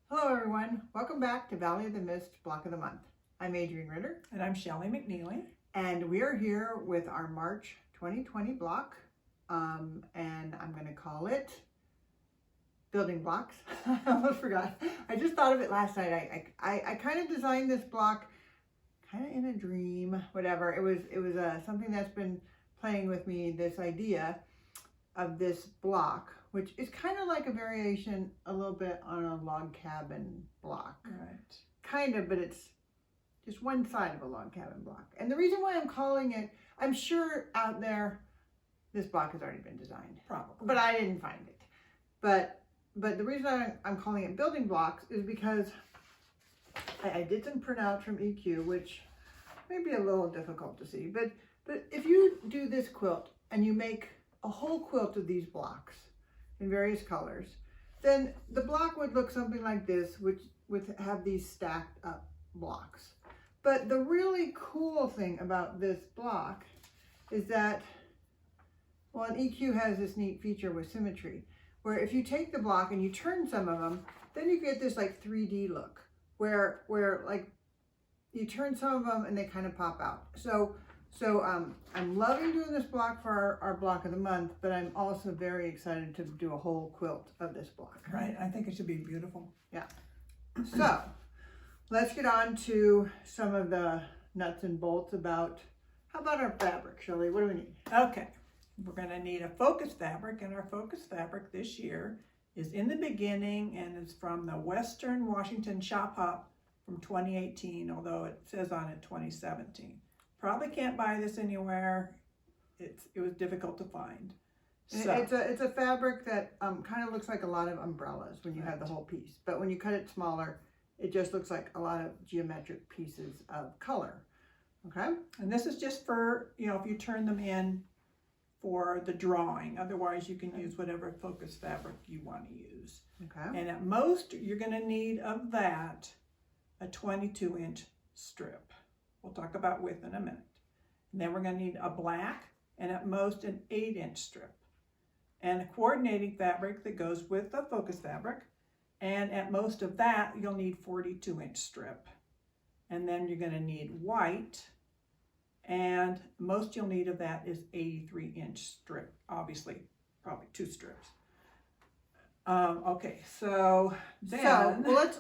Hello everyone, welcome back to Valley of the Mist Block of the Month. I'm Adriane Ritter. And I'm Shelley McNeely. And we are here with our March 2020 block. And I'm going to call it Building Blocks. I almost forgot. I just thought of it last night. I kind of designed this block kind of in a dream, whatever. It was something that's been playing with me, this idea of this block, which is kind of like a variation a little bit on a log cabin block. Right. Kind of, but it's just one side of a log cabin block. And the reason why I'm calling it, I'm sure out there, this block has already been designed. Probably. But I didn't find it. But the reason I'm calling it Building Blocks is because I did some printouts from EQ, which may be a little difficult to see. But if you do this quilt and you make a whole quilt of these blocks in various colors, then the block would look something like this, which would have these stacked up blocks. But the really cool thing about this block is that, well, EQ has this neat feature with symmetry, where if you take the block and you turn some of them, then you get this like 3D look, where like you turn some of them and they kind of pop out. So I'm loving doing this block for our block of the month, but I'm also very excited to do a whole quilt of this block. Right, I think it should be beautiful. Yeah. So let's get on to some of the nuts and bolts about, how about our fabric, Shelley? What do we need? Okay, we're going to need a focus fabric, and our focus fabric this year is in the beginning, and it's from the Western Washington Shop Hop from 2018, although it says on it 2017. Probably can't buy this anywhere. It was difficult to find. So, It's a fabric that kind of looks like a lot of umbrellas when you have the whole piece, but when you cut it smaller, it just looks like a lot of geometric pieces of color. Okay. and this is just for, if you turn them in for the drawing. Otherwise, you can use whatever focus fabric you want to use. Okay. And at most, you're going to need of that a 22-inch strip. We'll talk about width in a minute. And then we're going to need a black and at most an 8-inch strip. And a coordinating fabric that goes with the focus fabric. And at most of that, you'll need 42-inch strip. And then you're going to need white. And most you'll need of that is 83-inch strip. Obviously, probably 2 strips. Okay, so then... well,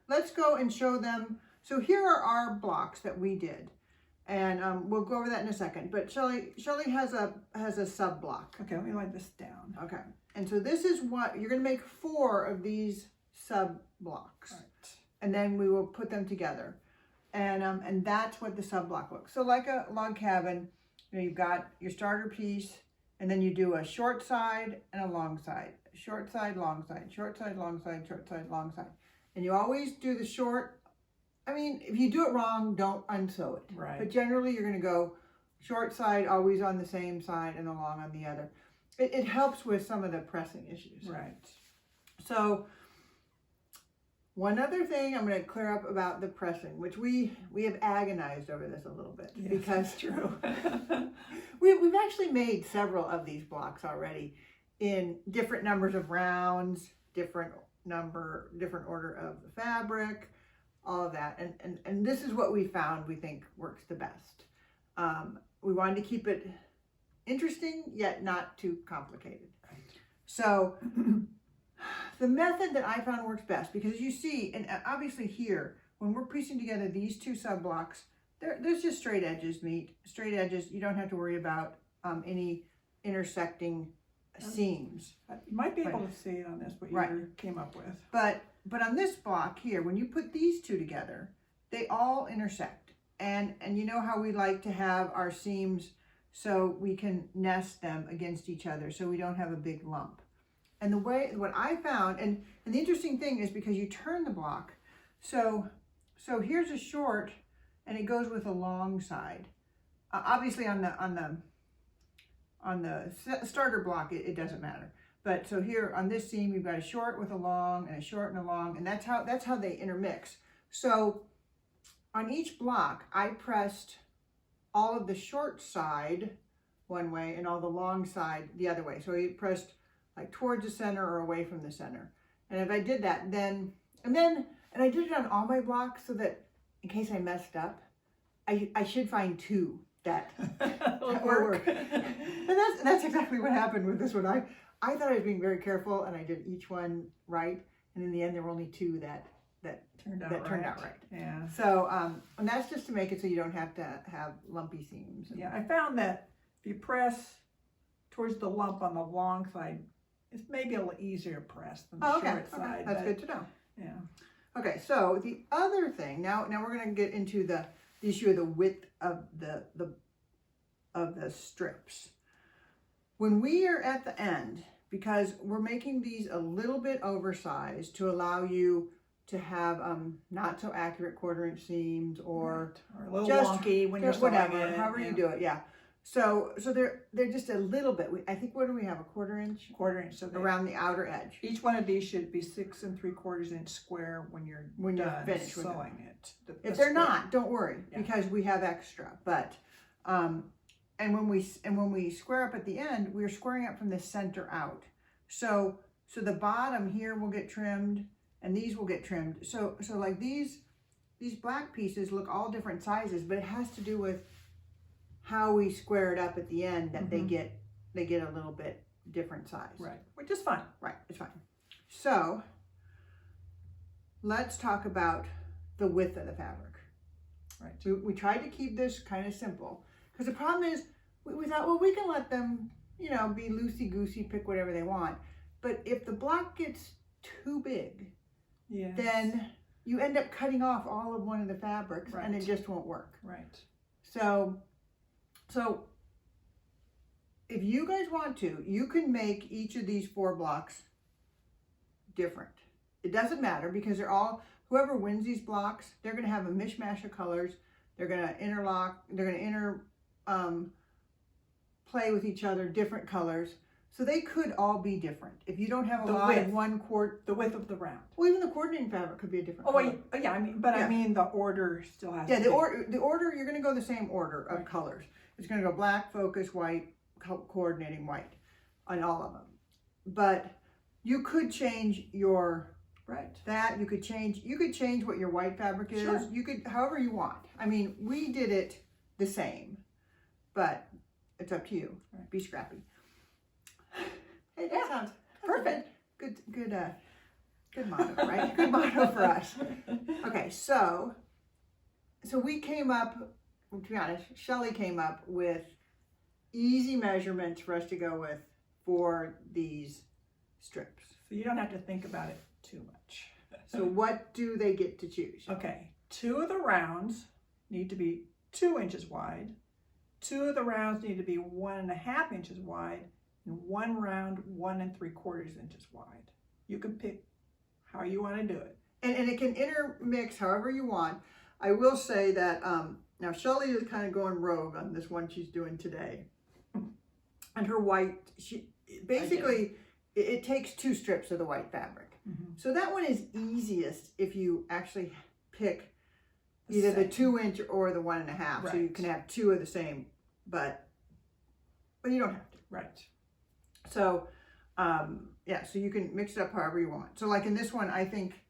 let's go and show them. So here are our blocks that we did, and we'll go over that in a second. But Shelley has a sub block. Okay, let me write this down. Okay, and so this is what you're going to make 4 of these sub blocks, Right. and then we will put them together, and that's what the sub block looks. So like a log cabin, you've got your starter piece, and then you do a short side and a long side, short side, long side, short side, long side, short side, long side, and you always do the short. I mean, if you do it wrong, don't unsew it. Right. But generally, you're going to go short side, always on the same side, and the long on the other. It helps with some of the pressing issues. Right. So, one other thing I'm going to clear up about the pressing, which we have agonized over this a little bit. Yes, because that's true. we've actually made several of these blocks already in different numbers of rounds, different order of the fabric, all of that, and this is what we found we think works the best. We wanted to keep it interesting yet not too complicated. Right. So the method that I found works best, because you see, and obviously here when we're piecing together these 2 sub blocks, there's just straight edges. You don't have to worry about any intersecting seams. You might be able to see it on this, what you came up with. But on this block here, when you put these 2 together, they all intersect. And you know how we like to have our seams so we can nest them against each other so we don't have a big lump. And what I found, and the interesting thing is because you turn the block, so here's a short and it goes with a long side. Obviously on the starter block, it doesn't matter. But so here on this seam, you've got a short with a long and a short and a long, and that's how they intermix. So on each block, I pressed all of the short side one way and all the long side the other way. So I pressed like towards the center or away from the center. And if I did that, then I did it on all my blocks so that in case I messed up, I should find 2 that It'll work. And that's exactly what happened with this one. I thought I was being very careful, and I did each one right, and in the end there were only 2 that turned out right. Yeah. So and that's just to make it so you don't have to have lumpy seams. Yeah, I found that if you press towards the lump on the long side, it's maybe a little easier to press than the short side. That's good to know. Yeah. Okay, so the other thing, now we're going to get into the issue of the width of the strips. When we are at the end, because we're making these a little bit oversized to allow you to have not so accurate 1/4 inch seams or a little just wonky when you're whatever, sewing it. however you do it, yeah. So they're just a little bit. I think, what do we have, a 1/4 inch? 1/4 inch. So around the outer edge. Each one of these should be 6 3/4 inch square when you're done finished sewing it. If they're not, don't worry, because we have extra. But and when we square up at the end, we're squaring up from the center out. So the bottom here will get trimmed, and these will get trimmed. So like these black pieces look all different sizes, but it has to do with how we square it up at the end that they get a little bit different size. Right, which is fine. Right, it's fine. So let's talk about the width of the fabric. Right. We tried to keep this kind of simple, because the problem is we thought, well, we can let them, be loosey-goosey, pick whatever they want. But if the block gets too big, then you end up cutting off all of one of the fabrics, and it just won't work. Right. So if you guys want to, you can make each of these 4 blocks different. It doesn't matter, because whoever wins these blocks, they're going to have a mishmash of colors. They're going to interlock. They're going to play with each other, different colors. So they could all be different. If you don't have a lot of one quart, the width of the round. Well, even the coordinating fabric could be a different. Oh color. wait, yeah. I mean the order still has. Yeah, the order. You're going to go the same order of colors. It's going to go black, focus, white, coordinating white, on all of them. But you could change your you could change what your white fabric is. Sure. You could, however you want. I mean, we did it the same, but it's up to you. Right. Be scrappy. Hey, that sounds perfect. Good motto, right? Good motto for us. Okay, so we came up, to be honest, Shelley came up with easy measurements for us to go with for these strips. So you don't have to think about it too much. So what do they get to choose? Okay, 2 of the rounds need to be 2 inches wide. 2 of the rounds need to be 1.5 inches wide, and 1 round 1 3/4 inches wide. You can pick how you want to do it. And it can intermix however you want. I will say that now Shelley is kind of going rogue on this one she's doing today. And her white, it takes 2 strips of the white fabric. So that one is easiest if you actually pick either the 2 inch or the 1.5. So you can have 2 of the same, but you don't have to. Right. So so you can mix it up however you want. So like in this one, I think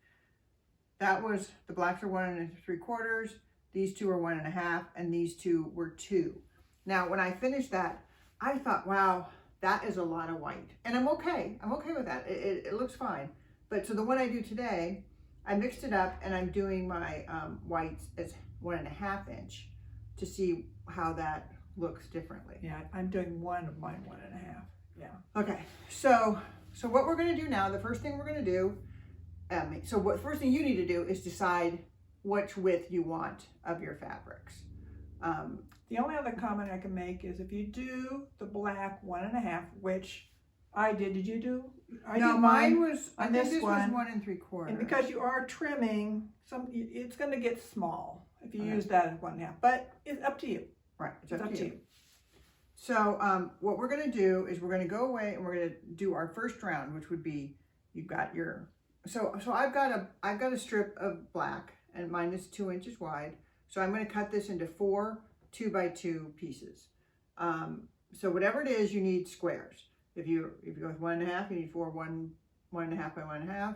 that was, the blacks are 1 3/4, these 2 are 1.5, and these 2 were 2. Now when I finished that, I thought, wow, that is a lot of white. And I'm okay with that. It looks fine. But so the one I do today, I mixed it up, and I'm doing my whites as 1.5 inch to see how that looks differently. Yeah, I'm doing one of mine 1.5. Yeah. Okay, so what we're going to do now, the first thing we're going to do, first thing you need to do is decide which width you want of your fabrics. The only other comment I can make is if you do the black 1.5, which I did you do? Mine was, on I think this was one, 1 3/4. And because you are trimming, it's going to get small if you use that as 1.5, but it's up to you. Right, it's up to you. So what we're going to do is we're going to go away and we're going to do our first round, which would be, you've got your, so I've got a strip of black, and mine is 2 inches wide. So I'm going to cut this into 4 2x2 pieces. So whatever it is, you need squares. If you go with 1.5, you need 4 1.5 by 1.5,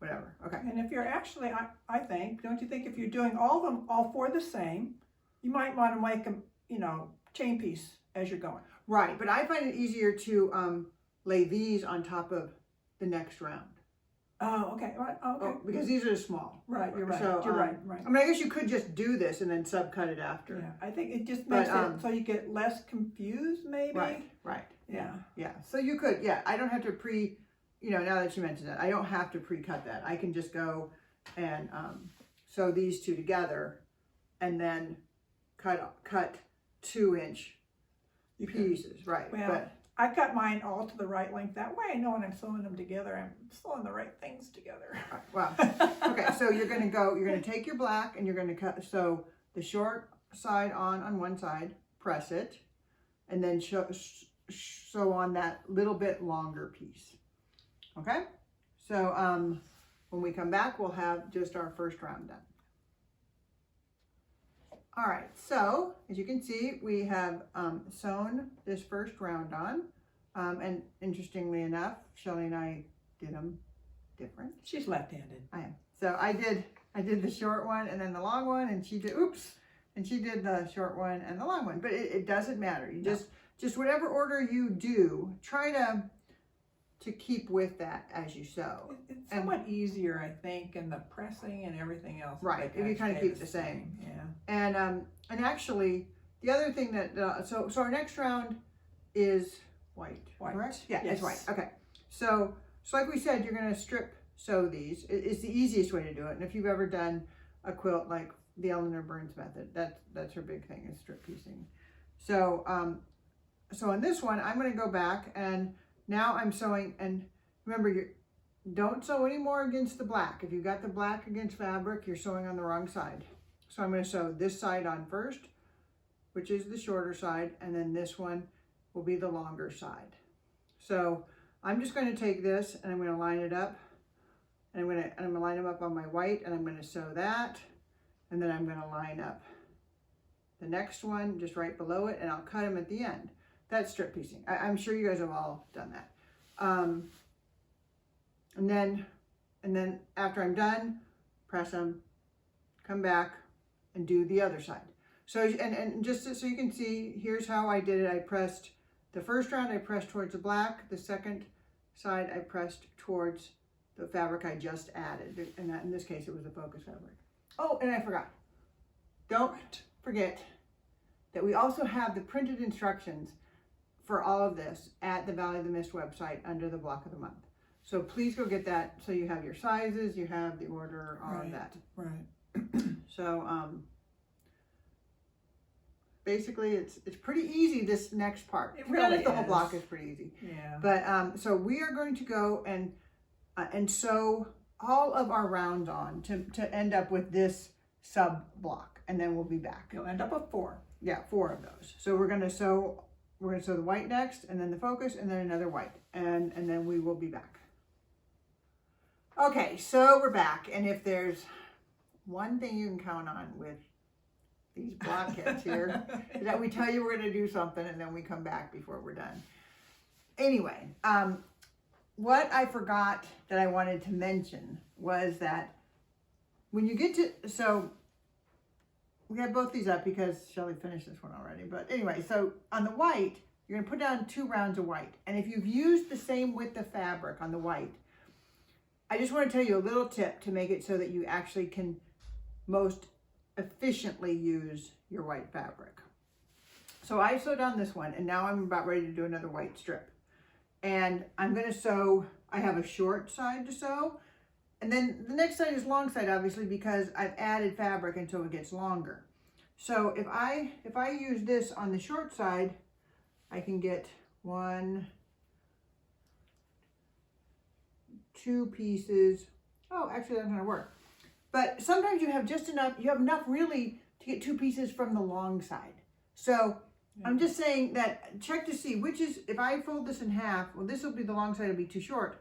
whatever. Okay. And if you're actually, I think, don't you think if you're doing all four the same, you might want to make them, you know, chain piece as you're going. Right, but I find it easier to lay these on top of the next round. Oh, okay. Right. Okay. Because these are small. Right. You're right. So, you're right. Right. I mean, I guess you could just do this and then subcut it after. Yeah. I think it just makes it so you get less confused, maybe. Right. Right. Yeah. Yeah. So you could. Yeah. I don't have to you know, now that you mentioned that, I don't have to pre-cut that. I can just go and sew these two together, and then cut 2-inch pieces. Right. Well, but I cut mine all to the right length. That way I know when I'm sewing them together, I'm sewing the right things together. wow. Okay, so you're gonna take your black and you're gonna sew the short side on one side, press it, and then sew on that little bit longer piece. Okay? So when we come back, we'll have just our first round done. All right, so as you can see, we have sewn this first round on, and interestingly enough, Shelly and I did them different. She's left-handed. I am. So I did the short one and then the long one, and she did the short one and the long one. But it doesn't matter. You just whatever order you do, try to keep with that as you sew. It's somewhat easier, I think, and the pressing and everything else. Right, if you kind of keep it the same. Yeah. And actually, the other thing that so our next round is white. White. Correct? Yeah, Yes. it's white. Okay. So like we said, you're going to strip sew these. It's the easiest way to do it. And if you've ever done a quilt like the Eleanor Burns method, that's her big thing, is strip piecing. So so on this one, I'm going to go back, and now I'm sewing, and remember, don't sew any more against the black. If you've got the black against fabric, you're sewing on the wrong side. So I'm going to sew this side on first, which is the shorter side, and then this one will be the longer side. So I'm just going to take this and I'm going to line it up, and I'm going to line them up on my white, and I'm going to sew that, and then I'm going to line up the next one just right below it, and I'll cut them at the end. That's strip piecing. I'm sure you guys have all done that. And then after I'm done, press them, come back, and do the other side. So and just so you can see, here's how I did it. I pressed the first round, I pressed towards the black. The second side, I pressed towards the fabric I just added. And in this case, it was the focus fabric. Oh, and I forgot. Don't forget that we also have the printed instructions for all of this at the Valley of the Mist website under the block of the month. So please go get that, so you have your sizes, you have the order, all of that. Right. So basically it's pretty easy, this next part. It really The whole is. block is pretty easy. Yeah. But so we are going to go and sew all of our rounds on to end up with this sub block, and then we'll be back. You'll end up with 4. Yeah, 4 of those. So we're going to sew the white next, and then the focus, and then another white, and then we will be back. Okay, so we're back, and if there's one thing you can count on with these blockheads here, is that we tell you we're going to do something, and then we come back before we're done. Anyway, what I forgot that I wanted to mention was that when you get to, so we have both these up because Shelly finished this one already. But anyway, so on the white, you're going to put down 2 rounds of white. And if you've used the same width of fabric on the white, I just want to tell you a little tip to make it so that you actually can most efficiently use your white fabric. So I sewed on this one, and now I'm about ready to do another white strip. And I'm going to sew, I have a short side to sew. And then the next side is long side, obviously, because I've added fabric until it gets longer. So if I use this on the short side, I can get 1, 2 pieces. Oh, actually that's gonna work. But sometimes you have just enough, really to get 2 pieces from the long side. So yeah. I'm just saying that check to see which is, if I fold this in half, well, this will be the long side, it'll be too short,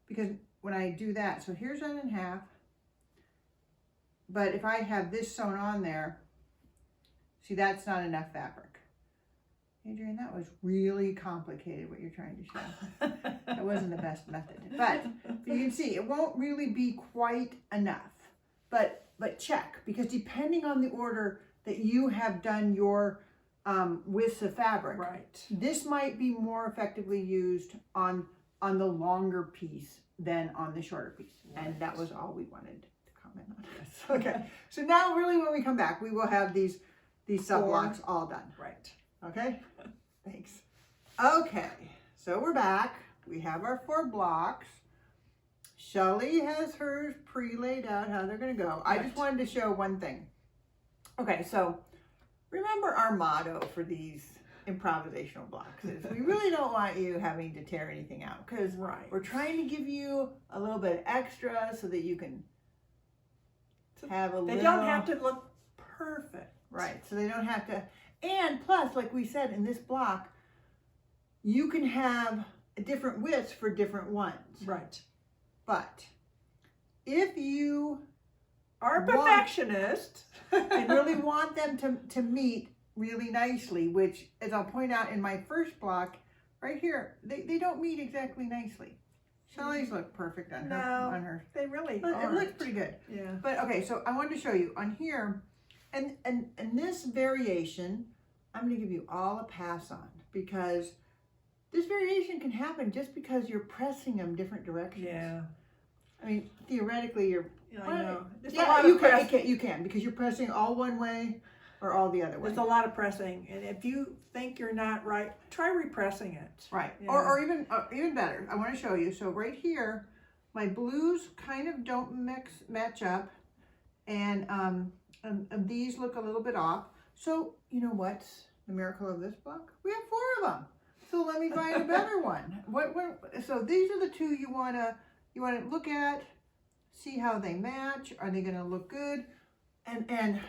because when I do that, so here's done in half, but if I have this sewn on there, see, that's not enough fabric. Adriane, that was really complicated what you're trying to show. That wasn't the best method. But you can see it won't really be quite enough. But check, because depending on the order that you have done your widths of fabric, Right. this might be more effectively used on the longer piece than on the shorter piece. Right. And that was all we wanted to comment on. Okay, so now really when we come back, we will have these sub blocks all done. Right. Okay, thanks. Okay, so we're back. We have our 4 blocks. Shelly has hers pre-laid out how they're gonna go. I just wanted to show one thing. Okay, so remember our motto for these improvisational blocks is we really don't want you having to tear anything out, because we're trying to give you a little bit extra so that you can have a little. They don't have to look perfect. Right, so they don't have to. And plus, like we said in this block, you can have different widths for different ones. Right. But if you are a perfectionist and really want them to meet really nicely, which, as I'll point out in my first block, right here, they don't meet exactly nicely. Shelly's look perfect on her. They really but aren't. It looks pretty good. Yeah. But okay, so I wanted to show you on here, and this variation, I'm going to give you all a pass on, because this variation can happen just because you're pressing them different directions. Yeah. I mean, theoretically, you're. I know. Yeah, you can, because you're pressing all one way or all the other way. There's a lot of pressing, and if you think you're not right, try repressing it. Right, Yeah. or even better. I want to show you. So right here, my blues kind of don't match up, and these look a little bit off. So you know what's the miracle of this block? We have 4 of them. So let me find a better one. So these are the 2 you wanna look at, see how they match. Are they gonna look good? And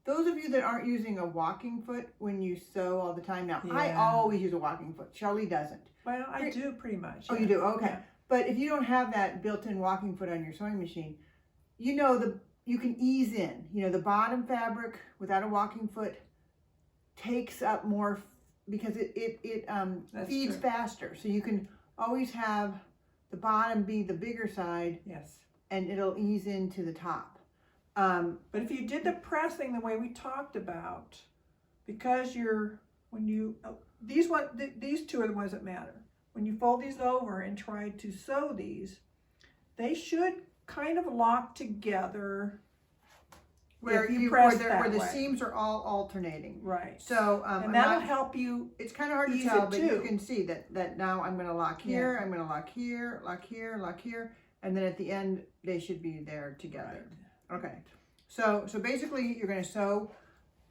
those of you that aren't using a walking foot when you sew all the time, now I always use a walking foot. Shelly doesn't. Well, I do pretty much. Oh, you do? Okay. Yeah. But if you don't have that built-in walking foot on your sewing machine, you can ease in. You know, the bottom fabric without a walking foot takes up more because it feeds faster. So you can always have the bottom be the bigger side. Yes. And it'll ease into the top. But if you did the pressing the way we talked about, because these 2 are the ones that matter. When you fold these over and try to sew these, they should kind of lock together. Where the seams are all alternating. Right. So and that'll help you. It's kind of hard to tell, but you can see that now I'm going to lock here, I'm going to lock here, lock here, lock here, and then at the end they should be there together. Right. Okay. So basically you're going to sew.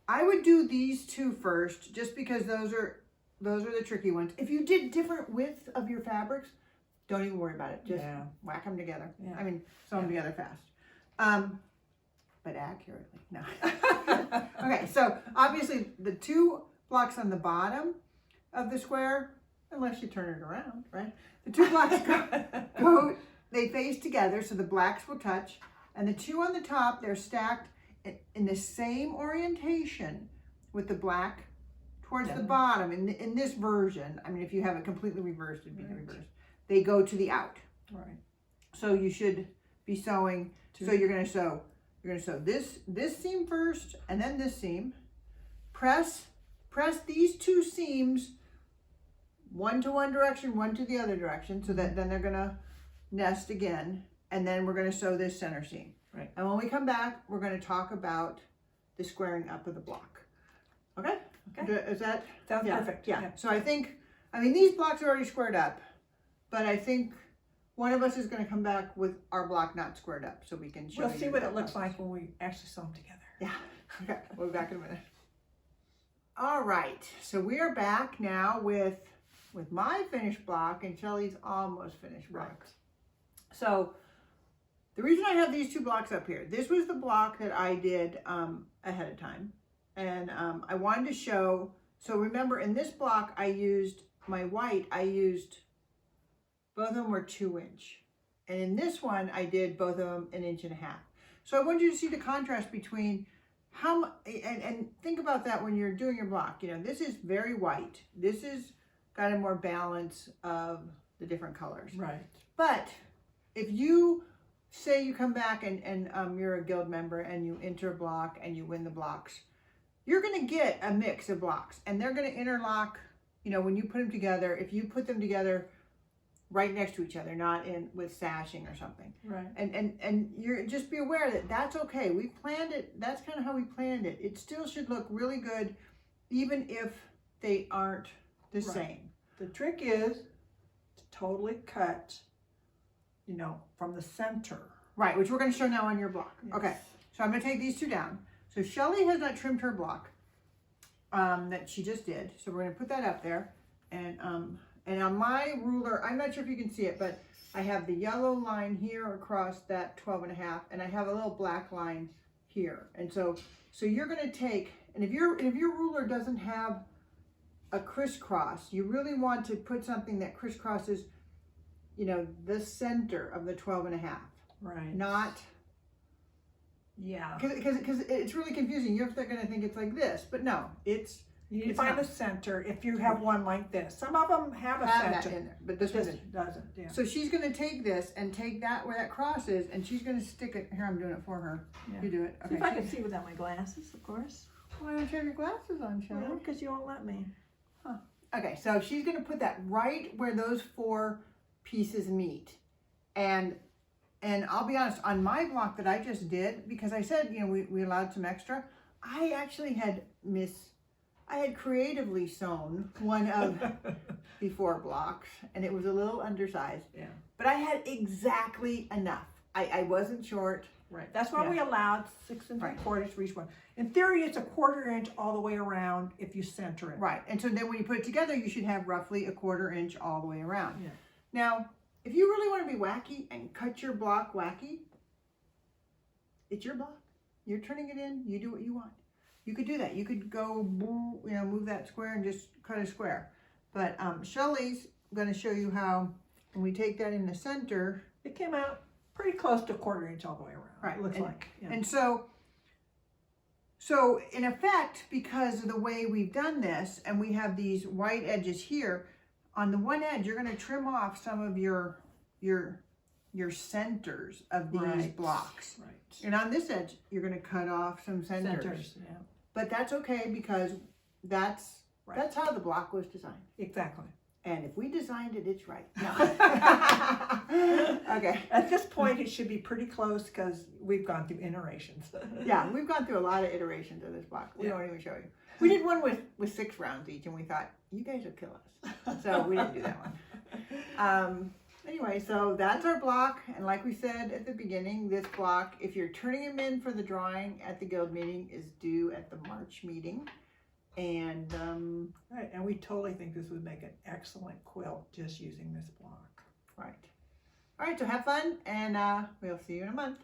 I would do these 2 first, just because those are the tricky ones. If you did different widths of your fabrics, don't even worry about it. Just whack them together. Yeah. I mean, sew them together fast. But accurately. No. Okay, so obviously the 2 blocks on the bottom of the square, unless you turn it around, right? The 2 blocks they face together, so the blacks will touch, and the 2 on the top, they're stacked in the same orientation with the black towards the bottom. In this version, I mean, if you have it completely reversed, it'd be reversed. They go to the out. Right. So you should be sewing. So you're going to sew this seam first, and then this seam. Press these 2 seams, one to one direction, one to the other direction, so that then they're going to nest again, and then we're going to sew this center seam. Right. And when we come back, we're going to talk about the squaring up of the block. Okay? Is that? Sounds perfect. Yeah. So I mean, these blocks are already squared up, but I think one of us is going to come back with our block not squared up, so we can show you. We'll see what it looks like when we actually sew them together. Yeah. Okay. We'll be back in a minute. All right. So we are back now with my finished block and Shelly's almost finished block. Right. So the reason I have these 2 blocks up here, this was the block that I did ahead of time. And I wanted to show, so remember in this block I used my white, both of them were 2 inch. And in this one, I did both of them 1.5 inches. So I wanted you to see the contrast between and think about that when you're doing your block. You know, this is very white. This is got a more balance of the different colors. Right. But if you say you come back and you're a guild member and you enter a block and you win the blocks, you're going to get a mix of blocks, and they're going to interlock. You know, when you put them together, if you put them together right next to each other, not in with sashing or something. Right. And you're just be aware that that's okay. We planned it. That's kind of how we planned it. It still should look really good, even if they aren't the same. The trick is to totally cut, you know, from the center. Right, which we're going to show now on your block. Yes. Okay, so I'm going to take these two down. So Shelly has not trimmed her block that she just did. So we're going to put that up there. And on my ruler, I'm not sure if you can see it, but I have the yellow line here across that 12.5, and I have a little black line here. And so you're going to take, and if your ruler doesn't have a crisscross, you really want to put something that crisscrosses, you know, the center of the 12.5. Right. Not, yeah. Because it's really confusing. You're going to think it's like this, but no, it's. You need to find the center if you have one like this. Some of them have a center. That in there, but this one doesn't. Yeah. So she's going to take this and take that where that cross is, and she's going to stick it. Here, I'm doing it for her. Yeah. You do it. See if I can see without my glasses, of course. Why don't you have your glasses on, Shelly? Well, because you won't let me. Huh. Okay, so she's going to put that right where those 4 pieces meet. And I'll be honest, on my block that I just did, because I said, you know, we allowed some extra, I actually had creatively sewn one of the 4 blocks, and it was a little undersized. Yeah. But I had exactly enough. I wasn't short. Right. That's why we allowed 6 3/4 for each one. In theory, it's a 1/4 inch all the way around if you center it. Right. And so then when you put it together, you should have roughly a 1/4 inch all the way around. Yeah. Now, if you really want to be wacky and cut your block wacky, it's your block. You're turning it in. You do what you want. You could do that. You could go, you know, move that square and just cut a square. But Shelly's going to show you how, when we take that in the center. It came out pretty close to a 1/4 inch all the way around. Right. It looks like. Yeah. And so in effect, because of the way we've done this, and we have these white edges here, on the one edge, you're going to trim off some of your centers of these blocks. Right. And on this edge, you're going to cut off some centers. Yeah. But that's okay, because that's how the block was designed. Exactly. And if we designed it, it's right. No. Okay. At this point, it should be pretty close because we've gone through iterations. Yeah, we've gone through a lot of iterations of this block. We won't even show you. We did one with 6 rounds each, and we thought, you guys will kill us. So we didn't do that one. Anyway, so that's our block. And like we said at the beginning, this block, if you're turning them in for the drawing at the guild meeting, is due at the March meeting. And right, and we totally think this would make an excellent quilt just using this block. right. All right, so have fun, and we'll see you in a month.